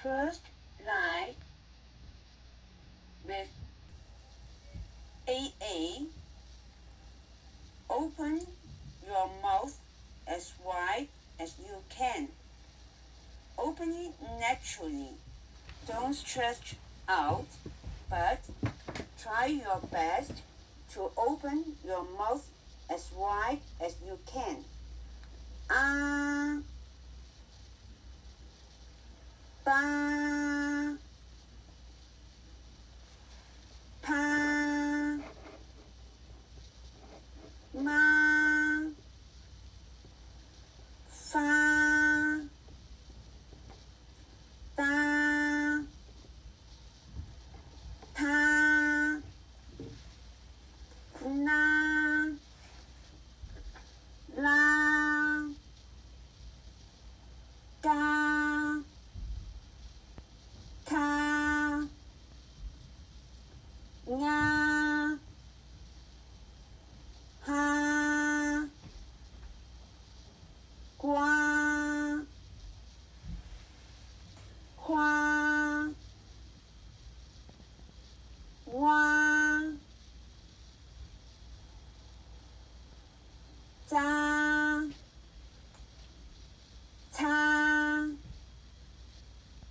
first line with aa, open your mouth as wide as you can. Open it naturally. Don't stretch out, but try your best to open your mouth as wide as you can. Ba, pa, ma, fa, da, ta, na, la, ga, ka, nga, ha, qua, khoa, wa, za, ta,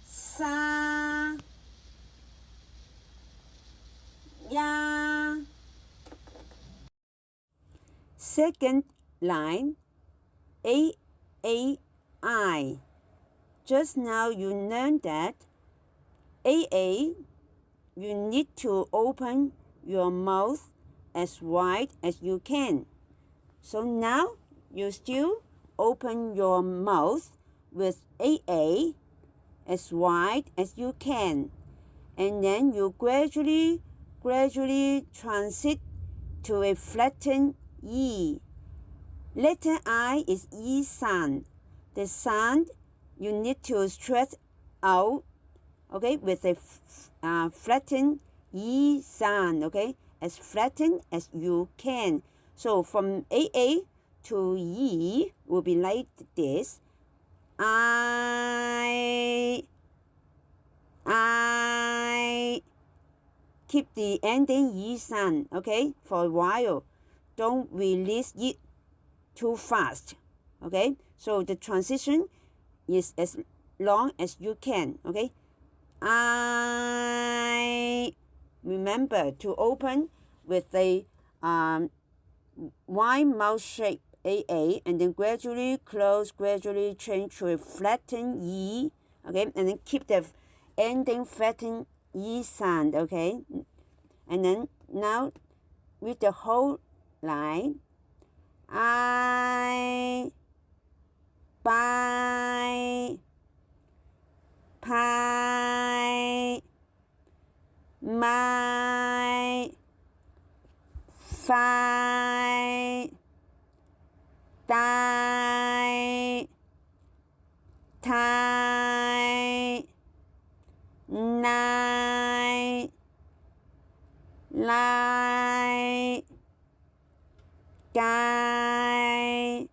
sa, ya. Second line, aa-I. Just now you learned that aa, you need to open your mouth as wide as you can. So now you still open your mouth with aa as wide as you can. And then you gradually transit to a flattened E. Letter I is E sound. The sound you need to stretch out, okay, with a flattened E sound, okay, as flattened as you can. So from AA to E will be like this. I keep the ending E sound, okay, for a while. Don't release it too fast, okay? So the transition is as long as you can, okay? I remember to open with a wide mouth shape AA, and then gradually close, gradually change to a flattened E, okay? And then keep the ending flattened E sound, okay? And then now with the whole line, I, buy, pie, my, fi, die, tie, night, lie, guy,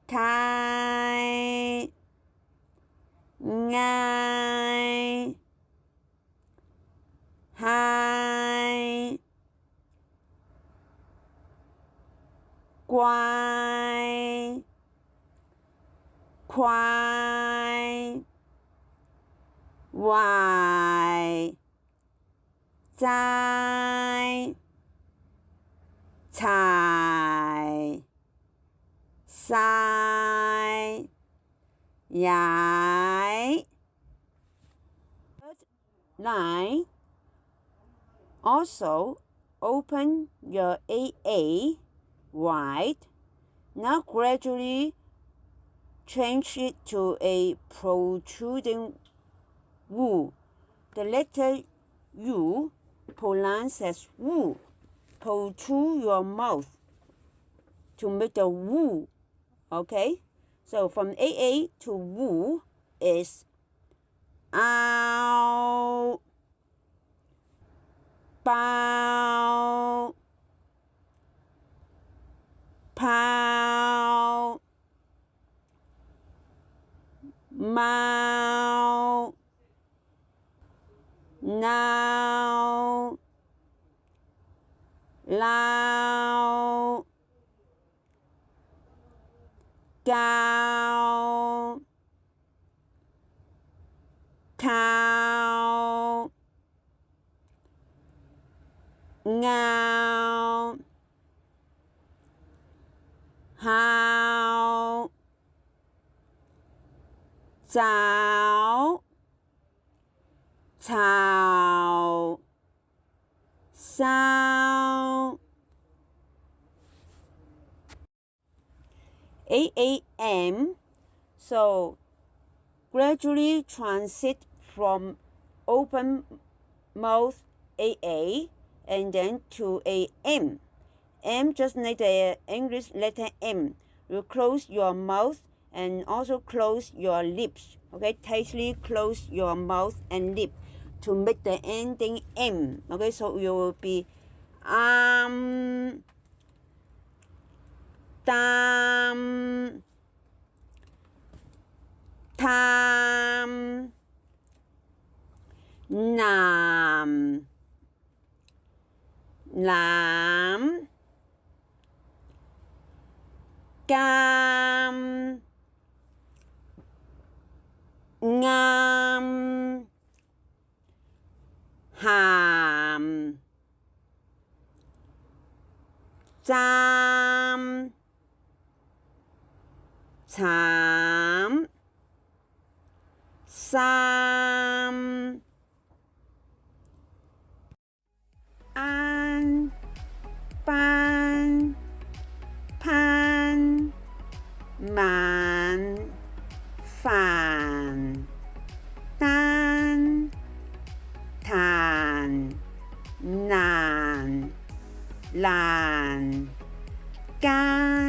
tie, ngay, hai, quay, khoai, hoài, trái, trái, sai, giải. Third line, also open your AA wide. Now gradually change it to a protruding U. The letter U pronounced as Wu. Protrude your mouth to make the Wu. Okay? So from AA to Wu is ow, bow, pow, mow, now, lao, gao, cow, ngao, how, zao, cao, sao, aa-am. So gradually transit from open mouth aa and then to a m. M just like the English letter M. You close your mouth and also close your lips. Okay, tightly close your mouth and lip to make the ending M. Okay, so you will be dam, tam, nam, lam, cam, ngam, ham, cham, cham, sam, an, pan, pan, man, fan, tan, tan, nan, lan, gan,